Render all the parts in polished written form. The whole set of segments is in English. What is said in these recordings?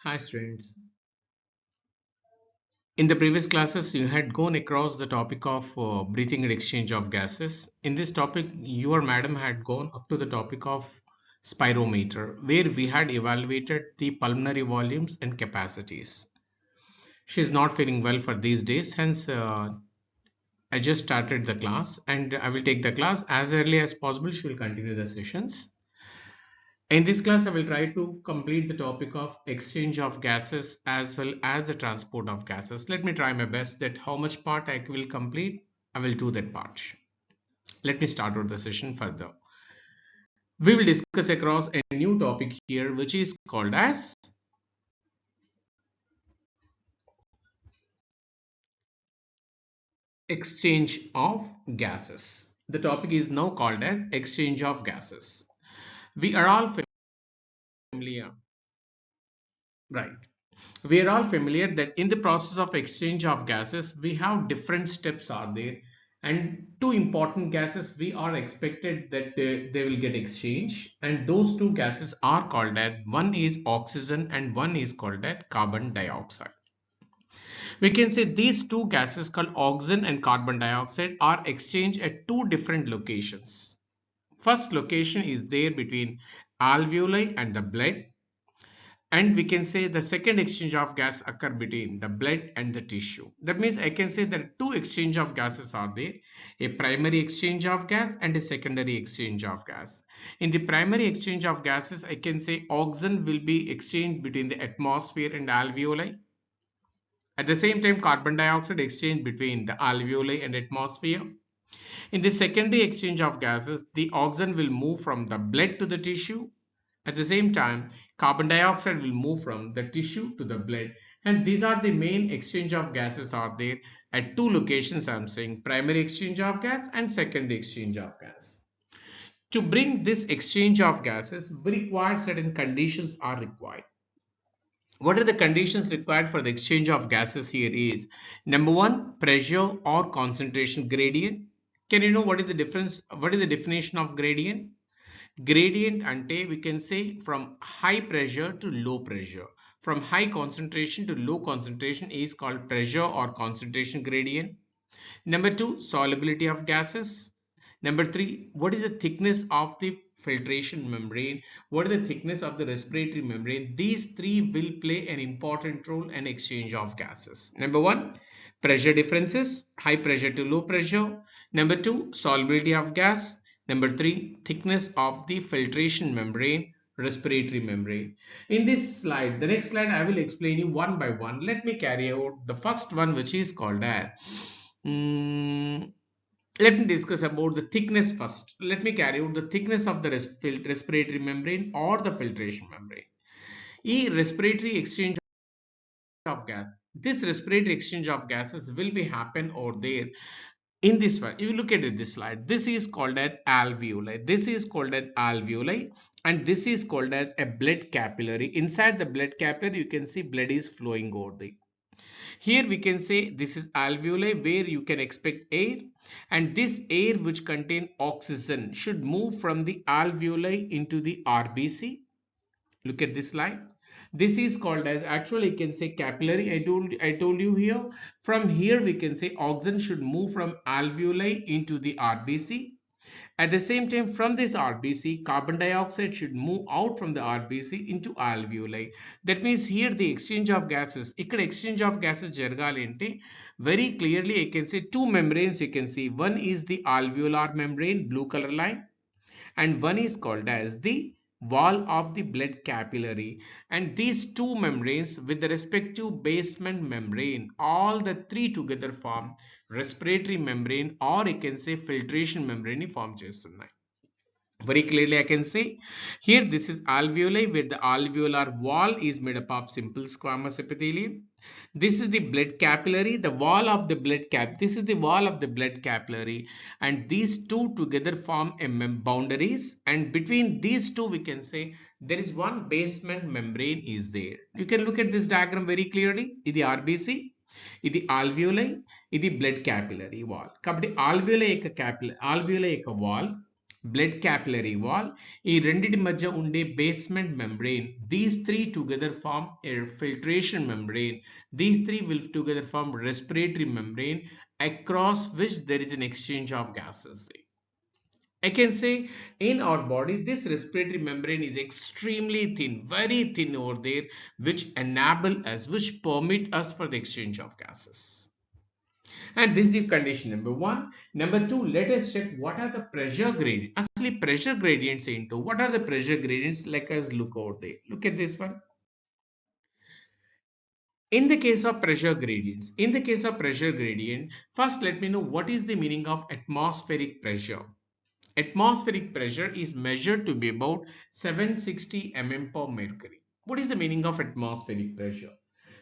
Hi students. In the previous classes, you had gone across the topic of breathing and exchange of gases. In this topic, your madam had gone up to the topic of spirometer, where we had evaluated the pulmonary volumes and capacities. She is not feeling well for these days, hence I just started the class and I will take the class as early as possible. She will continue the sessions. In this class, I will try to complete the topic of exchange of gases as well as the transport of gases. Let me try my best that how much part I will complete. I will do that part. Let me start with the session further. We will discuss across a new topic here, which is called as exchange of gases. The topic is now called as exchange of gases. We are all familiar, right? We are all familiar that in the process of exchange of gases, we have different steps are there, and two important gases we are expected that they will get exchanged, and those two gases are called as one is oxygen and one is called as carbon dioxide. We can say these two gases called oxygen and carbon dioxide are exchanged at two different locations. First location is there between alveoli and the blood, and we can say the second exchange of gas occur between the blood and the tissue. That means I can say that two exchange of gases are there, a primary exchange of gas and a secondary exchange of gas. In the primary exchange of gases, I can say oxygen will be exchanged between the atmosphere and alveoli. At the same time, carbon dioxide exchange between the alveoli and atmosphere. In the secondary exchange of gases, the oxygen will move from the blood to the tissue. At the same time, carbon dioxide will move from the tissue to the blood, and these are the main exchange of gases are there at two locations. I'm saying primary exchange of gas and secondary exchange of gas. To bring this exchange of gases, we require certain conditions are required. What are the conditions required for the exchange of gases here is number one, pressure or concentration gradient. Can you know what is the difference? What is the definition of gradient? Gradient ante we can say from high pressure to low pressure. From high concentration to low concentration is called pressure or concentration gradient. Number two, solubility of gases. Number three, what is the thickness of the filtration membrane? What is the thickness of the respiratory membrane? These three will play an important role in exchange of gases. Number one, pressure differences, high pressure to low pressure. Number two, solubility of gas. Number three, thickness of the filtration membrane, respiratory membrane. In this slide, the next slide, I will explain you one by one. Let me carry out the first one, which is called as let me discuss about the thickness first. Let me carry out the thickness of the respiratory membrane or the filtration membrane. Respiratory exchange of gas. This respiratory exchange of gases will be happen over there in this one. You look at it, this slide. This is called as alveoli. This is called as alveoli, and this is called as a blood capillary. Inside the blood capillary, you can see blood is flowing over there. Here we can say this is alveoli where you can expect air, and this air which contain oxygen should move from the alveoli into the RBC. Look at this line. This is called as actually you can say capillary. I told you here. From here we can say oxygen should move from alveoli into the RBC. At the same time, from this RBC, carbon dioxide should move out from the RBC into alveoli. That means here the exchange of gases, ఇక్కడ exchange of gases జరగాలి అంటే very clearly I can say two membranes you can see. One is the alveolar membrane, blue color line, and one is called as the wall of the blood capillary, and these two membranes with the respective basement membrane, all the three together form respiratory membrane or you can say filtration membrane form చేస్తున్నాయి. Very clearly I can say here this is alveoli where the alveolar wall is made up of simple squamous epithelium. This is the blood capillary, the wall of the blood cap. This is the wall of the blood capillary, and these two together form a boundaries, and between these two we can say there is one basement membrane is there. You can look at this diagram very clearly. ఇది RBC, ఇది alveoli, ఇది blood capillary wall. కాబట్టి alveoli యొక్క capillary, alveoli యొక్క wall blood capillary wall, ఈ రెండిటి మధ్య ఉండే basement membrane, these three together form a filtration membrane. These three will together form respiratory membrane across which there is an exchange of gases. I can say in our body, this respiratory membrane is extremely thin, very thin over there, which enable us, which permit us for the exchange of gases. And this is the condition number one. Number two, let us check what are the pressure gradients. Actually, pressure gradients into what are the pressure gradients? Let us look over there. Look at this one. In the case of pressure gradients, first let me know what is the meaning of atmospheric pressure. Atmospheric pressure is measured to be about 760 mm per mercury. What is the meaning of atmospheric pressure?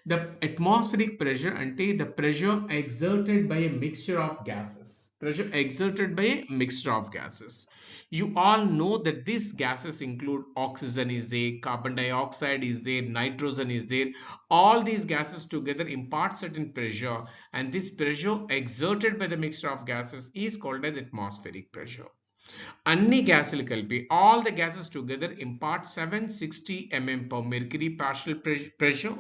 The atmospheric pressure ante the pressure exerted by a mixture of gases. Pressure exerted by a mixture of gases. You all know that these gases include oxygen is there, carbon dioxide is there, nitrogen is there. All these gases together impart certain pressure, and this pressure exerted by the mixture of gases is called as atmospheric pressure. అన్ని గ్యాసులు కలిపి all the gases together impart 760 mm per mercury partial pressure.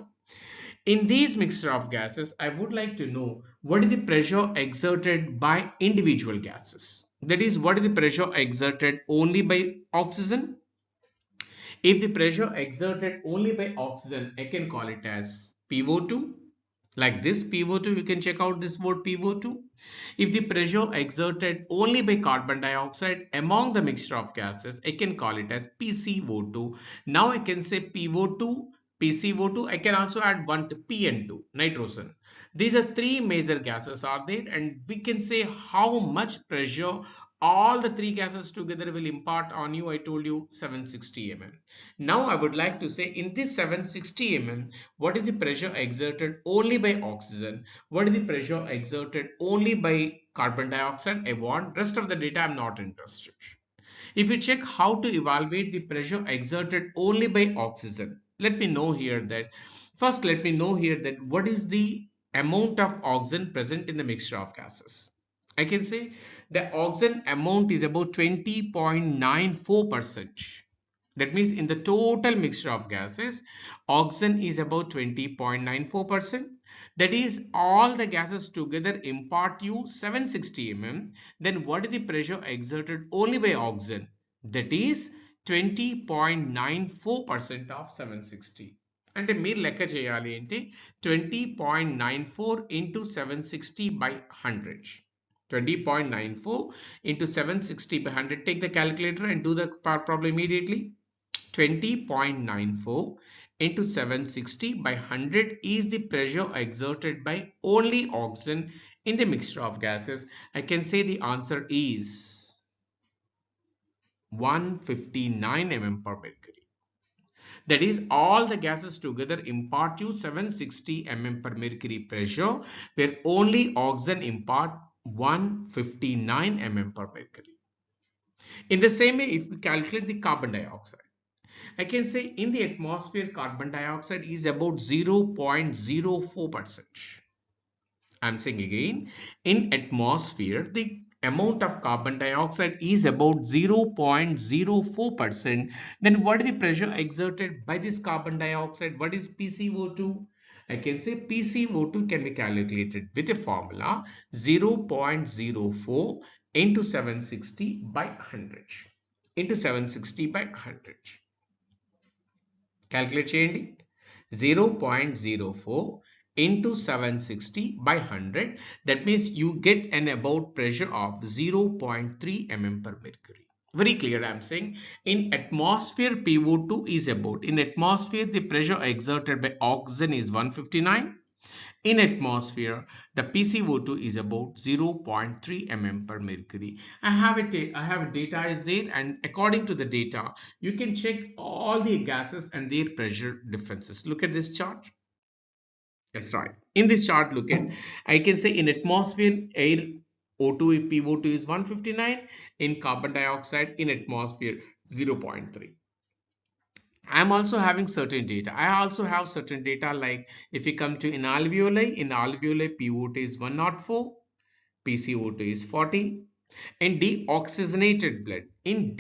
In these mixture of gases, I would like to know what is the pressure exerted by individual gases. That is, what is the pressure exerted only by oxygen? If the pressure exerted only by oxygen, I can call it as PO2. Like this PO2, you can check out this word PO2. If the pressure exerted only by carbon dioxide among the mixture of gases, I can call it as PCO2. Now I can say PO2, PCO2. I can also add one to PN2, nitrogen. These are three major gases are there, and we can say how much pressure all the three gases together will impart on you. I told you 760 mm. Now I would like to say in this 760 mm, what is the pressure exerted only by oxygen? What is the pressure exerted only by carbon dioxide? I want rest of the data. I'm not interested. If you check how to evaluate the pressure exerted only by oxygen, let me know here that first let me know here that what is the amount of oxygen present in the mixture of gases. I can say the oxygen amount is about 20.94%. That means in the total mixture of gases, oxygen is about 20.94%. That is all the gases together impart you 760 mm. Then what is the pressure exerted only by oxygen? That is 20.94% of 760. అంటే మీరు లెక్క చేయాలి ఏంటి 20.94 into 760 by 100. 20.94 into 760 by 100. Take the calculator and do the problem immediately. 20.94 into 760 by 100 is the pressure exerted by only oxygen in the mixture of gases. I can say the answer is 159 mm per mercury. That is all the gases together impart you 760 mm per mercury pressure, where only oxygen impart 159 mm per mercury. In the same way, if we calculate the carbon dioxide, I can say in the atmosphere, carbon dioxide is about 0.04%. I'm saying again, in atmosphere, the amount of carbon dioxide is about 0.04%. Then what is the pressure exerted by this carbon dioxide? What is PCO2? I can say PCO2 can be calculated with a formula 0.04 into 760 by 100 into 760 by 100. Calculate చేయండి 0.04 into 760 by 100. That means you get an about pressure of 0.3 mm per mercury. Very clear, I'm saying in atmosphere PO2 is about, in atmosphere the pressure exerted by oxygen is 159. In atmosphere, the PCO2 is about 0.3 mm per mercury. I have data is there, and according to the data, you can check all the gases and their pressure differences. Look at this chart. That's right. In this chart, look at, I can say in atmosphere, air O2 PO2 is 159, in carbon dioxide in atmosphere 0.3. I'm also having certain data. I also have certain data like if you come to in alveoli PO2 is 104, PCO2 is 40. In deoxygenated blood, in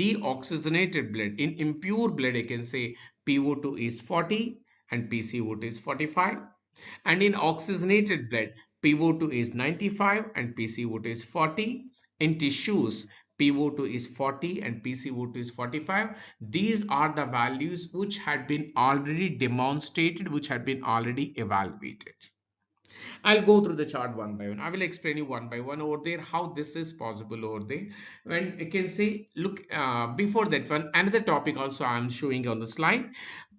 impure blood, I can say PO2 is 40 and PCO2 is 45. And in oxygenated blood, PO2 is 95 and PCO2 is 40. In tissues, PO2 is 40 and PCO2 is 45. These are the values which had been already demonstrated, which had been already evaluated. I'll go through the chart one by one. I will explain you one by one over there how this is possible over there. When you can say, look, before that one, another topic also I'm showing on the slide.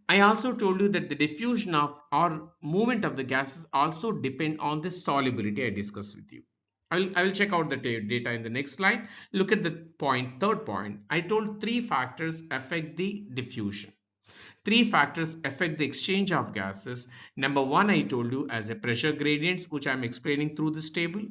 I also told you that the diffusion of or movement of the gases also depend on the solubility I discussed with you. I will check out the data in the next slide. Look at the point, third point. I told three factors affect the diffusion. Three factors affect the exchange of gases. Number one, I told you as a pressure gradients, which I'm explaining through this table.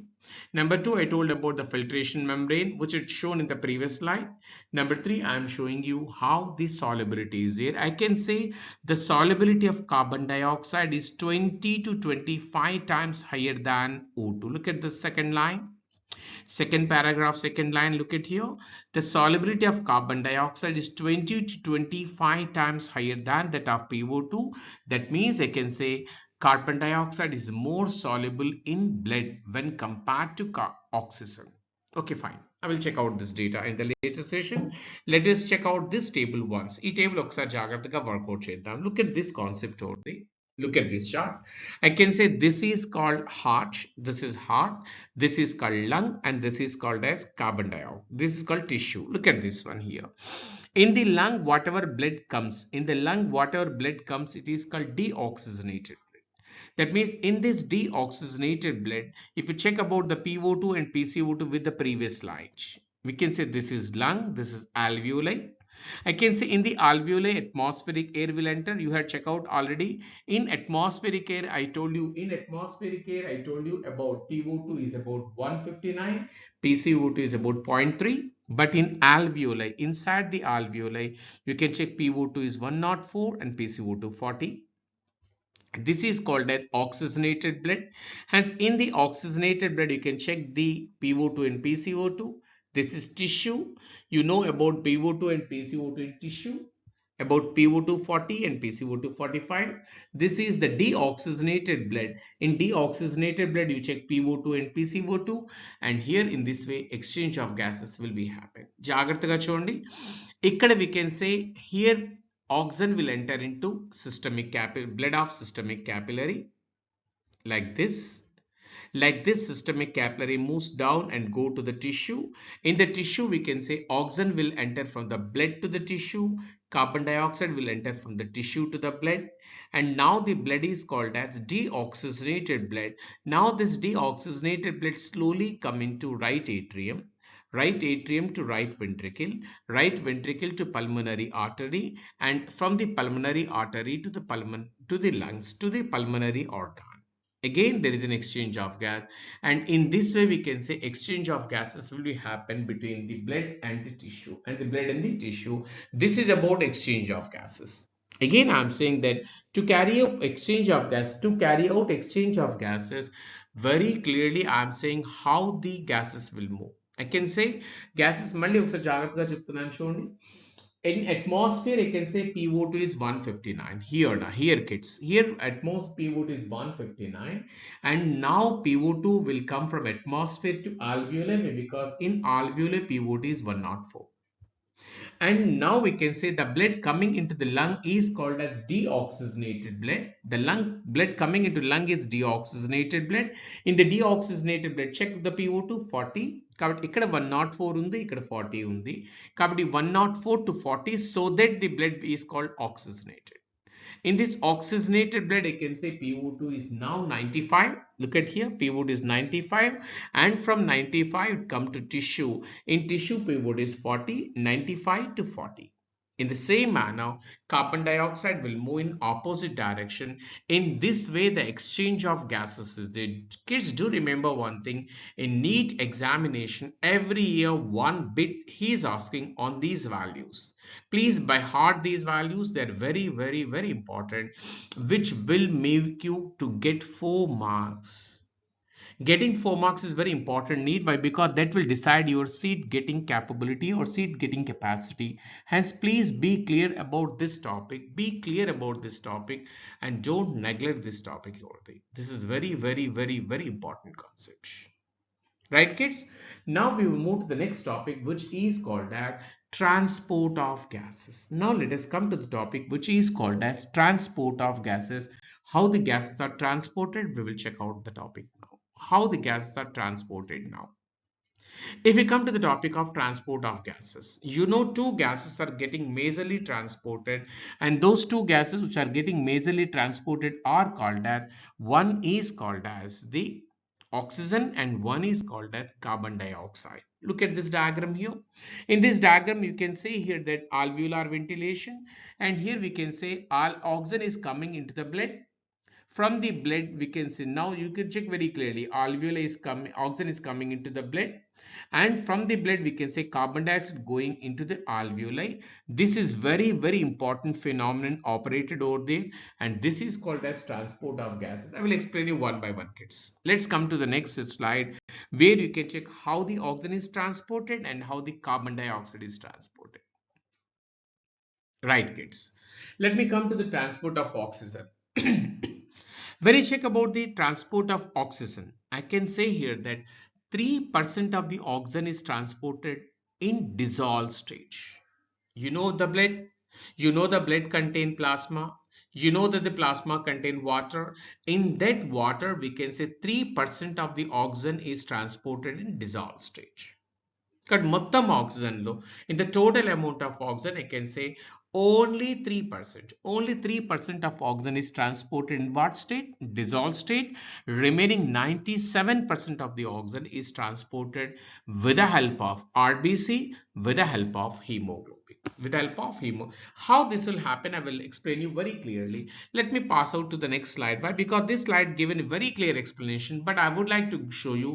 Number two, I told about the filtration membrane, which is shown in the previous slide. Number three, I'm showing you how the solubility is there. I can say the solubility of carbon dioxide is 20 to 25 times higher than O2. Look at the second line. Second paragraph, second line, look at here. The solubility of carbon dioxide is 20 to 25 times higher than that of PO2. That means I can say carbon dioxide is more soluble in blood when compared to oxygen. Okay, fine. I will check out this data in the later session. Let us check out this table once. ఈ table ఒకసారి జాగ్రత్తగా work out చేద్దాం. Look at this concept only. Look at this chart. I can say this is called heart, this is heart, this is called lung, and this is called as carbon dioxide. This is called tissue. Look at this one here. In the lung, whatever blood comes, it is called deoxygenated. That means in this deoxygenated blood, if you check about the PO2 and PCO2 with the previous slide, we can say this is lung, this is alveoli. I can say in the alveoli, atmospheric air will enter. You had checked out already. In atmospheric air, I told you about PO2 is about 159, PCO2 is about 0.3. But in alveoli, inside the alveoli, you can check PO2 is 104 and PCO2 40. This is called as oxygenated blood. Hence, in the oxygenated blood, you can check the PO2 and PCO2. This is tissue. You know about PO2 and PCO2 in tissue, about PO2 40 and PCO2 45. This is the deoxygenated blood. In deoxygenated blood, you check PO2 and PCO2, and here in this way, exchange of gases will be happen. జాగ్రత్తగా చూడండి. ఇక్కడ we can say here oxygen will enter into systemic blood of systemic capillary like this. Like this, systemic capillary moves down and go to the tissue. In the tissue, we can say oxygen will enter from the blood to the tissue, carbon dioxide will enter from the tissue to the blood, and now the blood is called as deoxygenated blood. Now this deoxygenated blood slowly come into right atrium to right ventricle to pulmonary artery, and from the pulmonary artery to the lungs to the pulmonary organ. Again, there is an exchange of gas, and in this way we can say exchange of gases will be happen between the blood and the tissue, and the blood and the tissue. This is about exchange of gases. Again, I am saying that to carry out exchange of gases, very clearly I am saying how the gases will move. I can say gases మళ్ళీ ఒకసారి జాగ్రత్తగా చెప్తున్నాను చూడండి. In atmosphere, I can say PO2 is 159. Here kids, here atmosphere PO2 is 159, and now PO2 will come from atmosphere to alveoli because in alveoli PO2 is 104. And now we can say the blood coming into the lung is called as deoxygenated blood. The blood coming into lung is deoxygenated blood. In the deoxygenated blood, check the PO2 40. కాబట్టి ఇక్కడ 104 ఉంది, ఇక్కడ 40 ఉంది. కాబట్టి 104 to 40, so that the blood is called oxygenated. In this oxygenated blood, I can say PO2 is now 95. Look at here, PO2 is 95, and from 95 come to tissue. In tissue, PO2 is 40, 95 to 40. In the same manner, carbon dioxide will move in opposite direction. In this way, the exchange of gases is there. Kids, do remember one thing. In NEET examination, every year one bit he is asking on these values. Please by heart these values. They are very, very, very important, which will make you to get 4 marks. Getting 4 marks is very important need. Why? Because that will decide your seat getting capability or seat getting capacity. Hence, please be clear about this topic. Be clear about this topic and don't neglect this topic over there. This is very, very, very, very important concept. Right, kids? Now we will move to the next topic, which is called as transport of gases. Now let us come to the topic which is called as transport of gases. How the gases are transported, we will check out the topic now. How the gases are transported now. If we come to the topic of transport of gases, you know two gases are getting majorly transported, and those two gases which are getting majorly transported are called as, one is called as the oxygen and one is called as carbon dioxide. Look at this diagram here. In this diagram, you can see here that alveolar ventilation, and here we can say all oxygen is coming into the blood. From the blood, we can see now you can check very clearly alveoli is coming, oxygen is coming into the blood, and from the blood we can say carbon dioxide going into the alveoli. This is very, very important phenomenon operated over there, and this is called as transport of gases. I will explain you one by one, kids. Let's come to the next slide where you can check how the oxygen is transported and how the carbon dioxide is transported. Right, kids. Let me come to the transport of oxygen. When I check about the transport of oxygen, I can say here that 3% of the oxygen is transported in dissolved state. You know the blood, you know the blood contain plasma, you know that the plasma contain water. In that water, we can say 3% of the oxygen is transported in dissolved state. ఇక్కడ మొత్తం oxygen లో in the total amount of oxygen I can say only 3% of oxygen is transported in what state? Dissolved state. Remaining 97% of the oxygen is transported with the help of RBC, with the help of hemoglobin, with the help of hemo. How this will happen, I will explain you very clearly. Let me pass out to the next slide. Why? Because this slide given a very clear explanation, but I would like to show you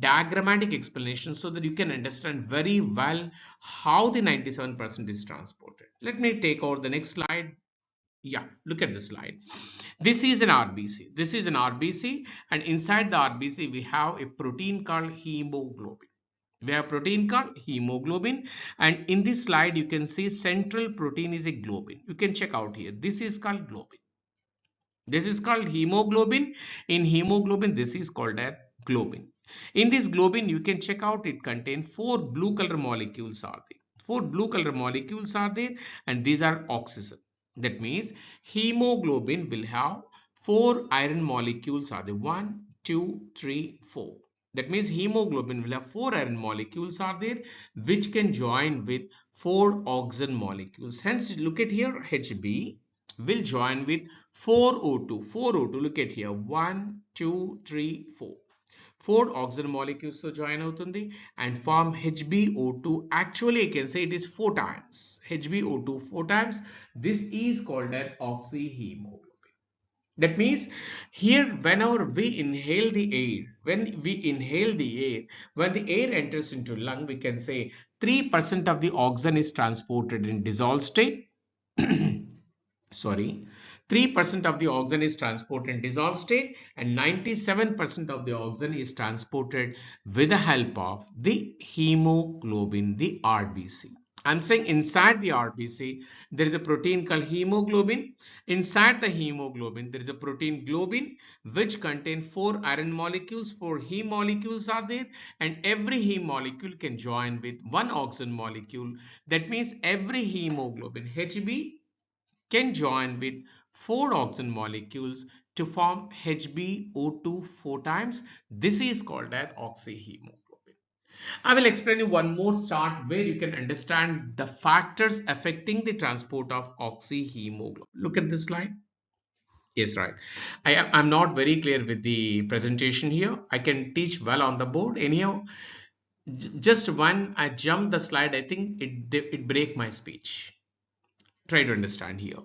diagrammatic explanation so that you can understand very well how the 97% is transported. Let me take over the next slide. Yeah, look at this slide. This is an RBC. This is an RBC, and inside the RBC we have a protein called hemoglobin. We have protein called hemoglobin, and in this slide you can see central protein is a globin. You can check out here. This is called globin. This is called hemoglobin. In hemoglobin, this is called as globin. In this globin, you can check out it contains 4 blue color molecules are there. 4 blue color molecules are there, and these are oxygen. That means hemoglobin will have 4 iron molecules are there. 1, 2, 3, 4. That means hemoglobin will have 4 iron molecules are there, which can join with 4 oxygen molecules. Hence, look at here, Hb will join with 4O2. 4O2, look at here. 1, 2, 3, 4. 4 oxygen molecules to join avutundi and form HbO2. Actually, I can say it is 4 times. HbO2 4 times. This is called an oxyhemoglobin. That means here, whenever we inhale the air, when the air enters into lung, we can say 3% of the oxygen is transported in dissolved state. Sorry, 3% of the oxygen is transported in dissolved state, and 97% of the oxygen is transported with the help of the hemoglobin, the RBC. I'm saying inside the RBC, there is a protein called hemoglobin. Inside the hemoglobin, there is a protein globin, which contains 4 iron molecules. 4 heme molecules are there, and every heme molecule can join with 1 oxygen molecule. That means every hemoglobin, Hb, can join with 4 oxygen molecules to form HbO2 4 times. This is called as oxyhemoglobin. I will explain you one more chart where you can understand the factors affecting the transport of oxyhemoglobin. Look at this slide. Yes, right. I'm not very clear with the presentation here. I can teach well on the board. Anyhow, just when I jump the slide, I think it break my speech. Try to understand here.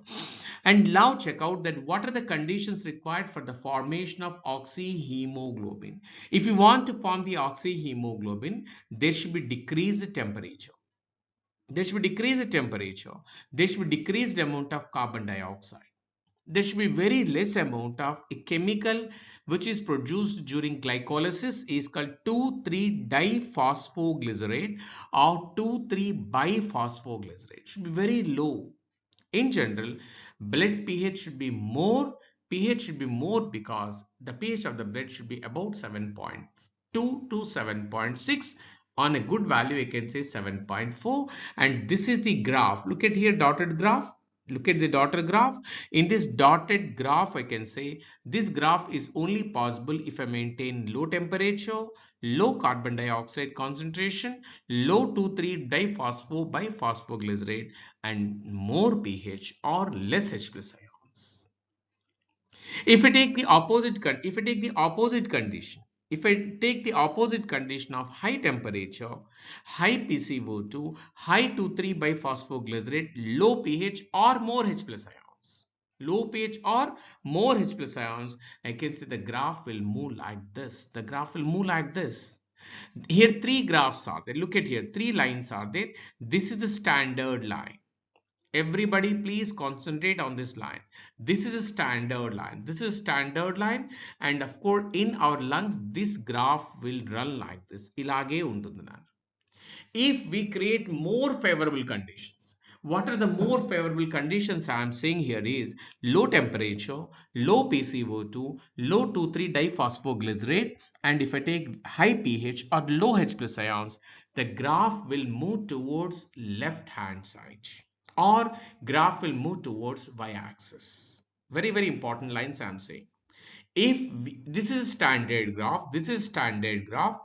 And now check out that what are the conditions required for the formation of oxyhemoglobin. If you want to form the oxyhemoglobin, there should be decreased temperature. There should be decreased temperature. There should be decreased amount of carbon dioxide. there should be very less amount of a chemical which is produced during glycolysis is called 2,3-diphosphoglycerate or 2,3-biphosphoglycerate. Should be very low. In general, blood pH should be more. pH should be more because the pH of the blood should be about 7.2 to 7.6. On a good value, I can say 7.4. And this is the graph. Look at here, dotted graph. Look at the dotted graph. In this dotted graph, I can say this graph is only possible if I maintain low temperature, low carbon dioxide concentration, low 2,3-diphospho-biphosphoglycerate, and more pH or less H plus ions. If I take the opposite condition, if I take the opposite condition of high temperature, high PCO2, high 2,3-biphosphoglycerate, low pH or more H plus ions, low pH or more H plus ions, I can say the graph will move like this. The graph will move like this. Here three graphs are there. Look at here, three lines are there. This is the standard line. Everybody please concentrate on this line. This is a standard line. This is a standard line, and of course in our lungs this graph will run like this. Ilage ఉంటుంది నాన్న. If we create more favorable conditions, what are the more favorable conditions I am saying here is low temperature, low PCO2, low 2,3-diphosphoglycerate, and if I take high pH or low H plus ions, the graph will move towards left hand side or graph will move towards y-axis. Very, very important lines I am saying. This is standard graph, this is standard graph.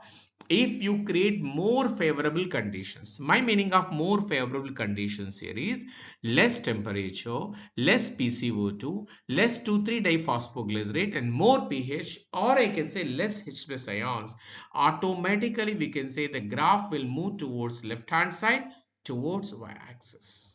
If you create more favorable conditions, my meaning of more favorable conditions here is less temperature, less PCO2, less 2,3-diphosphoglycerate, and more pH, or I can say less H plus ions, automatically we can say the graph will move towards left hand side towards y-axis.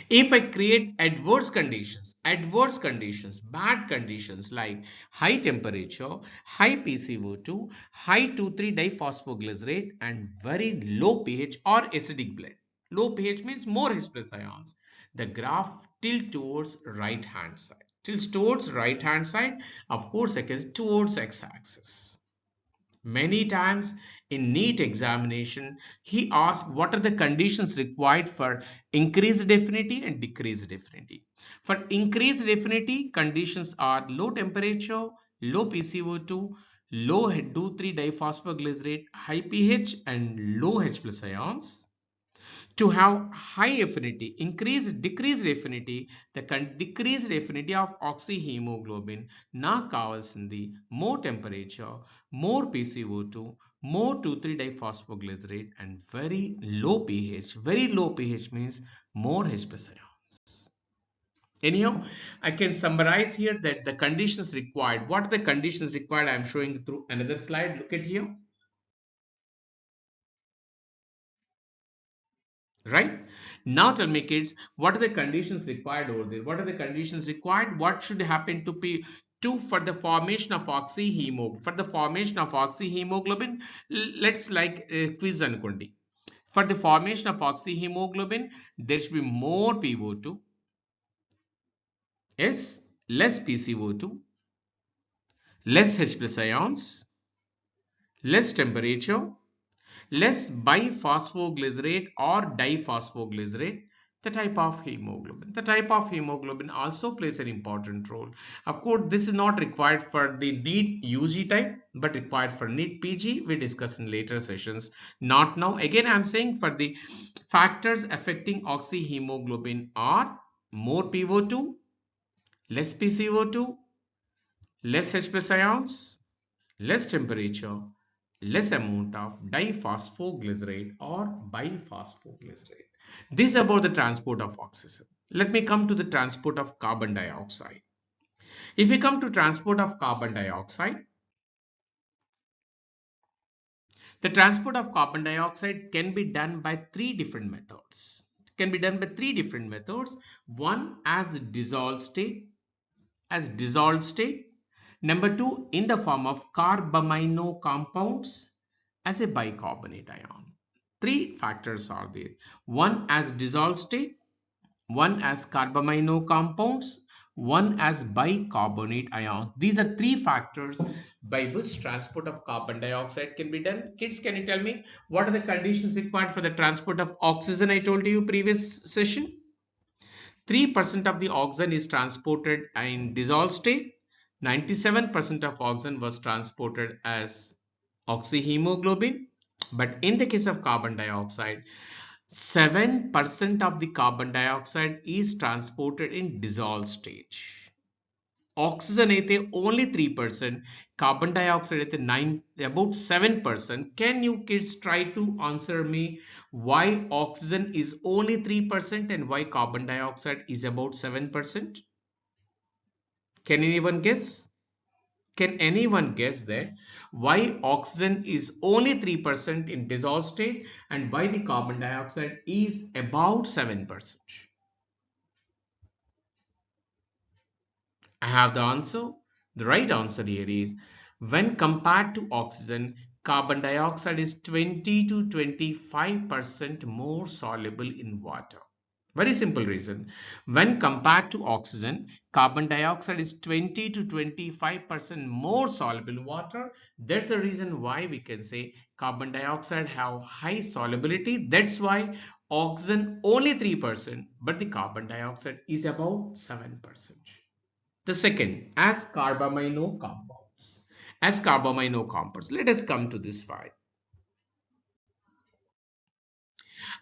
If I create adverse conditions, bad conditions like high temperature, high PCO2, high 2,3-diphosphoglycerate, and very low pH or acidic blood. Low pH means more H plus ions. The graph tilt towards right hand side. Tilts towards right hand side, of course, I can towards x-axis. Many times in NEET examination, he asked what are the conditions required for increased affinity and decreased affinity. For increased affinity, conditions are low temperature, low PCO2, low 2,3-diphosphoglycerate, high pH, and low H plus ions. To have high affinity, decreased affinity, the decreased affinity of oxyhemoglobin నాకు కావాల్సింది more temperature, more PCO2, more 2,3-diphosphoglycerate, and very low pH. Very low pH means more H plus ions. Anyhow, I can summarize here that the conditions required. What are the conditions required? I am showing through another slide. Look at here. Right now, tell me kids, what are the conditions required over there? What are the conditions required? What should happen to be to for the formation of oxyhemoglobin? For the formation of oxyhemoglobin, let's like quiz anukondi. For the formation of oxyhemoglobin, there should be more PO2, yes, less PCO2, less H plus ions, less temperature, less biphosphoglycerate or diphosphoglycerate, the type of hemoglobin. The type of hemoglobin also plays an important role. Of course, this is not required for the NEET UG type, but required for NEET PG. We discuss in later sessions, not now. Again, I'm saying for the factors affecting oxyhemoglobin are more PO2, less PCO2, less H plus ions, less temperature, less amount of diphosphoglycerate or biphosphoglycerate. This is about the transport of oxygen. Let me come to the transport of carbon dioxide. If we come to transport of carbon dioxide, the transport of carbon dioxide can be done by three different methods. It can be done by three different methods. One as dissolved state, Number two, in the form of carbamino compounds as a bicarbonate ion. Three factors are there. One as dissolved state, one as carbamino compounds, one as bicarbonate ions. These are three factors by which transport of carbon dioxide can be done. Kids, can you tell me what are the conditions required for the transport of oxygen? I told you previous session. 3% of the oxygen is transported in dissolved state. 97% of oxygen was transported as oxyhemoglobin. But in the case of carbon dioxide, 7% of the carbon dioxide is transported in dissolved state. Oxygen అయితే only 3%, carbon dioxide అయితే 9 about 7%. Can you kids try to answer me why oxygen is only 3% and why carbon dioxide is about 7%? Can anyone guess? Can anyone guess that why oxygen is only 3% in dissolved state and why the carbon dioxide is about 7%? I have the answer. The right answer here is when compared to oxygen, carbon dioxide is 20 to 25% more soluble in water. Very simple reason. When compared to oxygen, carbon dioxide is 20 to 25% more soluble in water. That's the reason why we can say carbon dioxide have high solubility. That's why oxygen only 3%, but the carbon dioxide is about 7%. The second, as carbamino compounds. As carbamino compounds, let us come to this slide.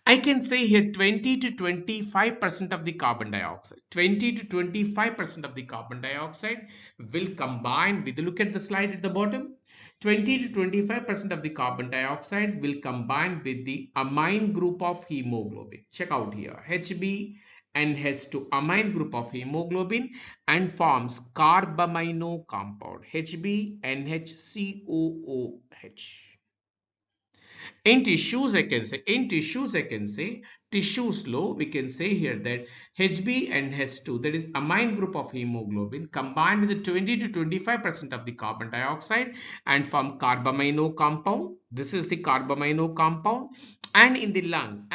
I can say here 20 to 25% of the carbon dioxide. 20 to 25% of the carbon dioxide will combine with, look at the slide at the bottom. 20 to 25% of the carbon dioxide will combine with the amine group of hemoglobin. Check out here, HB and H2 amine group of hemoglobin and forms carbamino compound, HB and HCOOH. In tissues, I can say, tissues low, we can say here that HB and H2, that is amine group of hemoglobin, combined with the 20 to 25% of the carbon dioxide and form carbamino compound. This is the carbamino compound. And in the lung,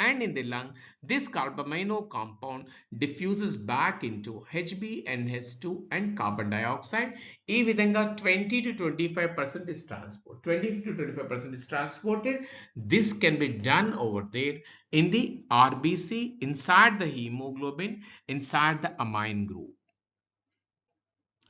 this carbamino compound diffuses back into HB and H2 and carbon dioxide. ఈ విధంగా 20 to 25% is transport. 20 to 25% is transported. This can be done over there in the RBC, inside the hemoglobin, inside the amine group.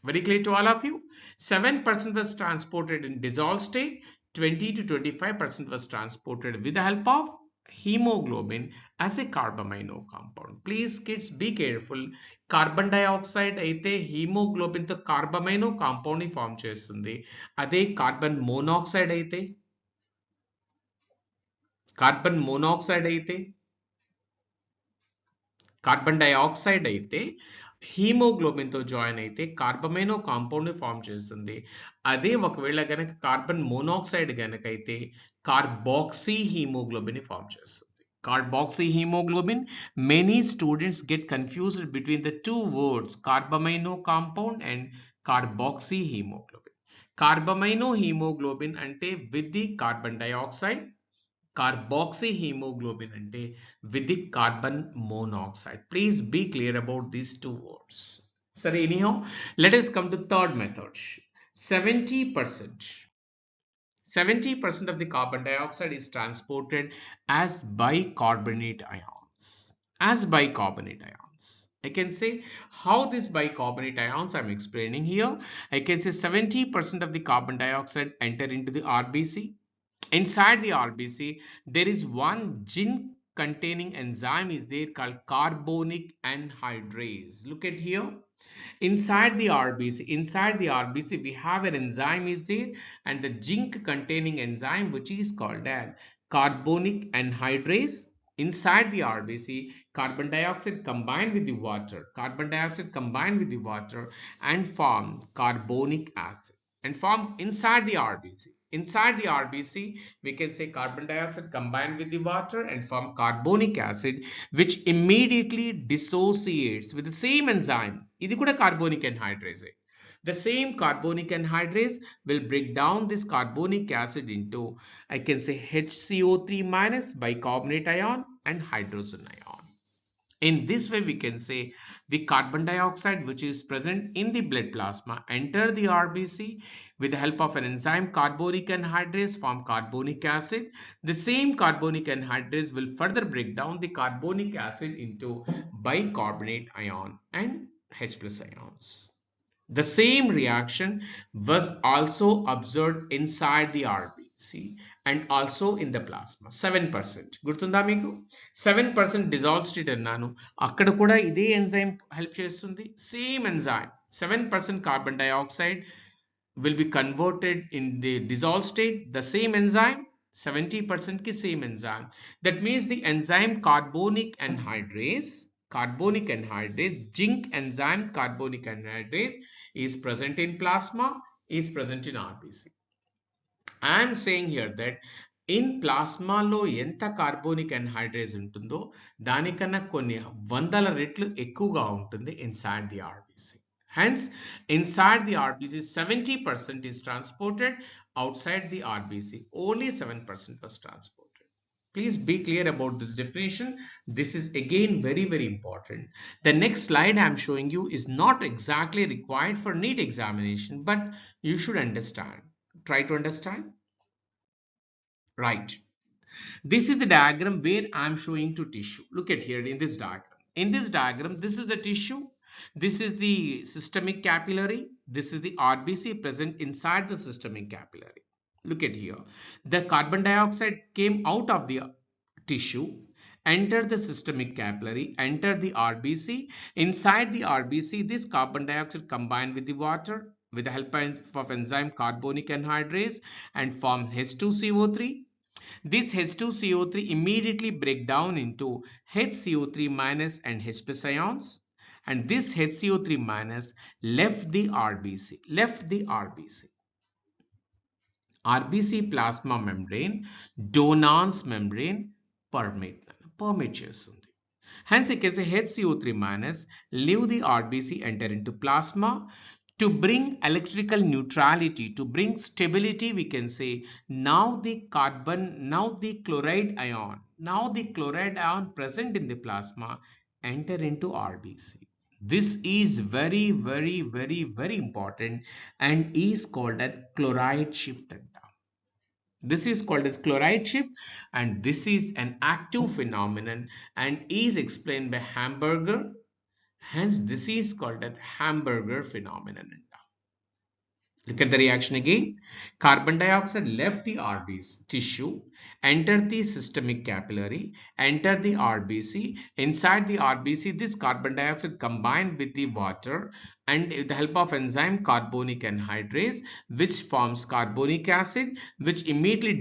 Very clear to all of you? 7% was transported in dissolved state. 20 to 25% was transported with the help of hemoglobin as a carbamino compound. Please kids, be careful. Carbon dioxide అయితే hemoglobin తో carbamino compound ని form చేస్తుంది. అదే carbon monoxide అయితే carbon dioxide అయితే haemoglobin తో join అయితే కార్బమైనో compound ని ఫామ్ చేస్తుంది. అదే ఒకవేళ గనక కార్బన్ మోనాక్సైడ్ గనక అయితే కార్బాక్సీ హీమోగ్లోబిన్ ని ఫామ్ చేస్తుంది. Carboxy hemoglobin. Many students get confused between the two words carbamino compound and carboxy hemoglobin. Carbamino hemoglobin ante with the carbon dioxide, carboxy hemoglobin ante with the carbon monoxide. Please be clear about these two words. So anyhow, let us come to third method. 70% 70% of the carbon dioxide is transported as bicarbonate ions. As bicarbonate ions. I can say how these bicarbonate ions I'm explaining here. I can say 70% of the carbon dioxide enter into the RBC. Inside the RBC, there is one zinc containing enzyme is there called carbonic anhydrase. Look at here. Inside the RBC, we have an enzyme is there and the zinc containing enzyme which is called as carbonic anhydrase. Inside the RBC, carbon dioxide combined with the water, and form carbonic acid and form inside the RBC. Inside the RBC, we can say carbon dioxide combined with the water and form carbonic acid, which immediately dissociates with the same enzyme. This is carbonic anhydrase. The same carbonic anhydrase will break down this carbonic acid into, I can say, HCO3 minus bicarbonate ion and hydrogen ion. In this way, we can say the carbon dioxide which is present in the blood plasma enter the RBC with the help of an enzyme carbonic anhydrase form carbonic acid. The same carbonic anhydrase will further break down the carbonic acid into bicarbonate ion and H plus ions. The same reaction was also observed inside the RBC and also in the plasma. 7%. గుర్తుందా మీకు 7% dissolved state అన్నాను. అక్కడ కూడా ఇదే enzyme help చేస్తుంది. Same enzyme 7% carbon dioxide will be converted in the dissolved state. The same enzyme 70% ki same enzyme. That means the enzyme carbonic anhydrase zinc enzyme carbonic anhydrase is present in plasma, is present in RBC. I am saying here that in ప్లాస్మాలో ఎంత carbonic anhydrase ఉంటుందో దానికన్నా కొన్ని వందల రెట్లు ఎక్కువగా ఉంటుంది inside the RBC. Hence, inside the RBC, 70% is transported. Outside the RBC, only 7% was transported. Please be clear about this definition. This is again very, very important. The next slide I am showing you is not exactly required for NEET examination, but you should understand. Try to understand. Right. This is the diagram where I am showing to tissue. Look at here in this diagram. In this diagram, this is the tissue. This is the systemic capillary. This is the RBC present inside the systemic capillary. Look at here. The carbon dioxide came out of the tissue, entered the systemic capillary, entered the RBC. Inside the RBC, this carbon dioxide combined with the water with the help of enzyme carbonic anhydrase and form H2CO3. This H2CO3 immediately break down into HCO3 minus and H plus ions, and this HCO3 minus left the RBC. RBC plasma membrane, Donans membrane permit చేస్తుంది. Hence, you can say HCO3 minus leave the RBC, enter into plasma. To bring electrical neutrality, to bring stability, we can say now the chloride ion present in the plasma enter into RBC. This is very, very, very, very important and is called as chloride shift. This is called as chloride shift, and this is an active phenomenon and is explained by Hamburger. Hence, this is called as Hamburger phenomenon. Look at the reaction again. Carbon dioxide left the RBC tissue, entered the systemic capillary, entered the RBC. Inside the RBC, this carbon dioxide combined with the water and with the help of enzyme carbonic anhydrase, which forms carbonic acid, which immediately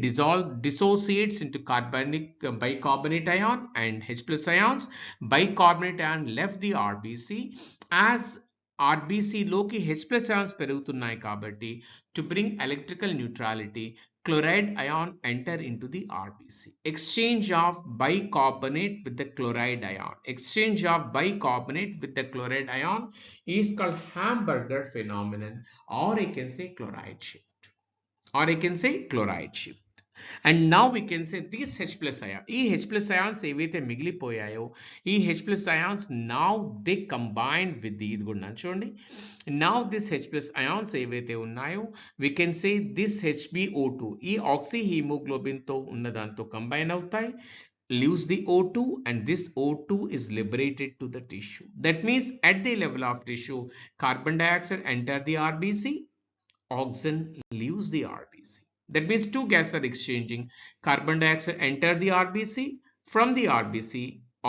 dissociates into bicarbonate ion and H plus ions. Bicarbonate ion left the RBC. As RBC లోకి H plus ions పెరుగుతున్నాయి కాబట్టి to bring electrical neutrality, chloride ion enter into the RBC. Exchange of bicarbonate with the chloride ion. Exchange of bicarbonate with the chloride ion is called Hamburger phenomenon, or I can say chloride shift. And now we can say this H plus ion, ఈ H plus ions ఏవైతే మిగిలిపోయాయో ఈ H plus ions now they combined with the ఇది కూడా చూడండి. Now this H plus ions ఏవైతే ఉన్నాయో we can say this HbO2 ఈ oxy haemoglobin తో ఉన్న దాంతో కంబైన్ అవుతాయి, leaves the O2, and this O2 is liberated to the tissue. That means at the level of tissue, carbon dioxide enter the RBC, oxygen leaves the RBC. That means two gases are exchanging. Carbon dioxide enter the RBC. From the RBC,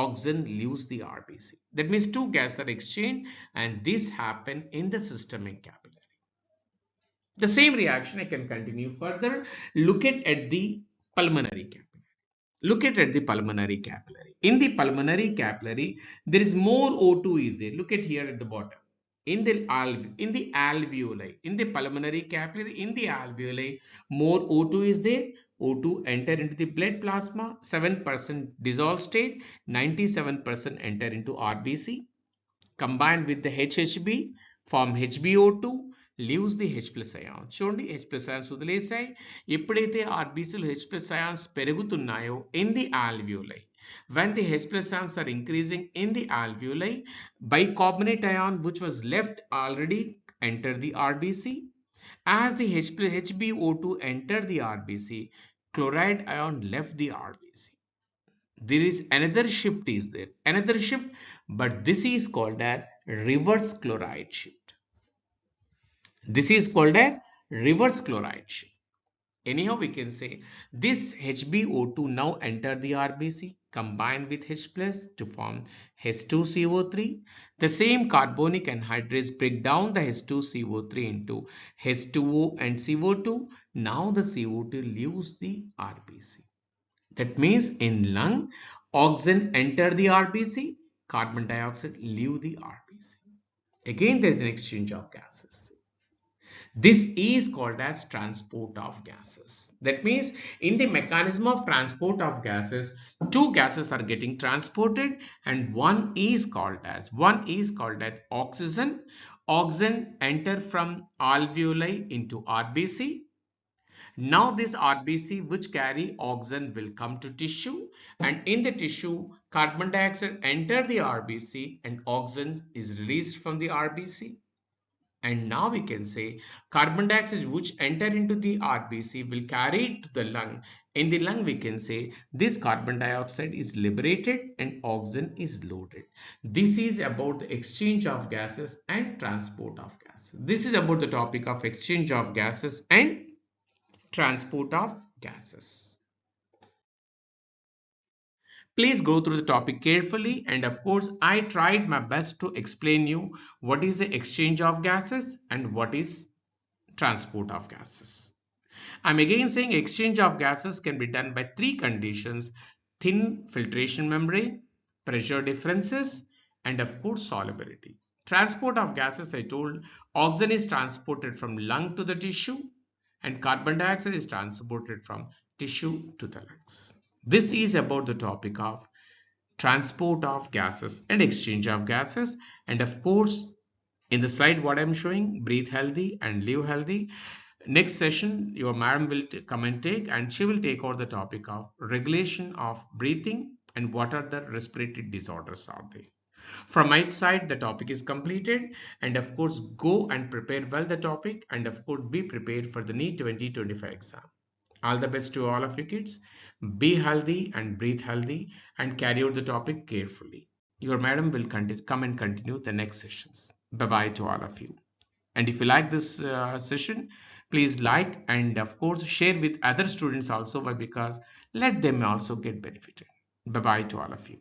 oxygen leaves the RBC. That means two gases are exchanged, and this happen in the systemic capillary. The same reaction I can continue further. Look at the pulmonary capillary. Look at the pulmonary capillary. In the pulmonary capillary, there is more O2 is there. Look at here at the bottom. In the alveoli, in the pulmonary capillary, in the alveoli, more O2 is there. O2 enter into the blood plasma, 7% dissolved state, 97% enter into RBC, combined with the HHB, form HbO2, leaves the H plus ion. చూడండి H plus ions వదిలేసాయి. ఎప్పుడైతే RBCలో H plus ions పెరుగుతున్నాయో in the alveoli, When the H plus ions are increasing in the alveoli, bicarbonate ion which was left already enter the RBC. As the HbO2 enter the RBC, chloride ion left the RBC. There is another shift is there, another shift, but this is called a reverse chloride shift. This is called a reverse chloride shift. Anyhow, we can say this HbO2 now enter the RBC combined with H plus to form H2CO3. The same carbonic anhydrase break down the H2CO3 into H2O and CO2. Now the CO2 leaves the RBC. That means in lung, oxygen enter the RBC, carbon dioxide leave the RBC. Again, there is an exchange of gases. This is called as transport of gases. That means in the mechanism of transport of gases, two gases are getting transported and one is called as oxygen. Oxygen enter from alveoli into RBC. Now this RBC which carry oxygen will come to tissue, and in the tissue carbon dioxide enter the RBC and oxygen is released from the RBC. And now we can say carbon dioxide which enter into the RBC will carry it to the lung. In the lung we can say this carbon dioxide is liberated and oxygen is loaded. This is about the exchange of gases and transport of gases. This is about the topic of exchange of gases and transport of gases. Please go through the topic carefully, and of course I tried my best to explain you what is the exchange of gases and what is transport of gases. I'm again saying exchange of gases can be done by three conditions: thin filtration membrane, pressure differences, and of course solubility. Transport of gases, I told, oxygen is transported from lung to the tissue and carbon dioxide is transported from tissue to the lungs. This is about the topic of transport of gases and exchange of gases. And of course, in the slide what I'm showing, breathe healthy and live healthy. Next session, your madam will come and take, and she will take out the topic of regulation of breathing and what are the respiratory disorders are there. From my side, the topic is completed, and of course, go and prepare well the topic, and of course, be prepared for the NEET 2025 exam. All the best to all of you kids. Be healthy and breathe healthy and carry out the topic carefully. Your madam will come and continue the next sessions. Bye bye to all of you. And if you like this session, please like and of course share with other students also, because let them also get benefited. Bye bye to all of you.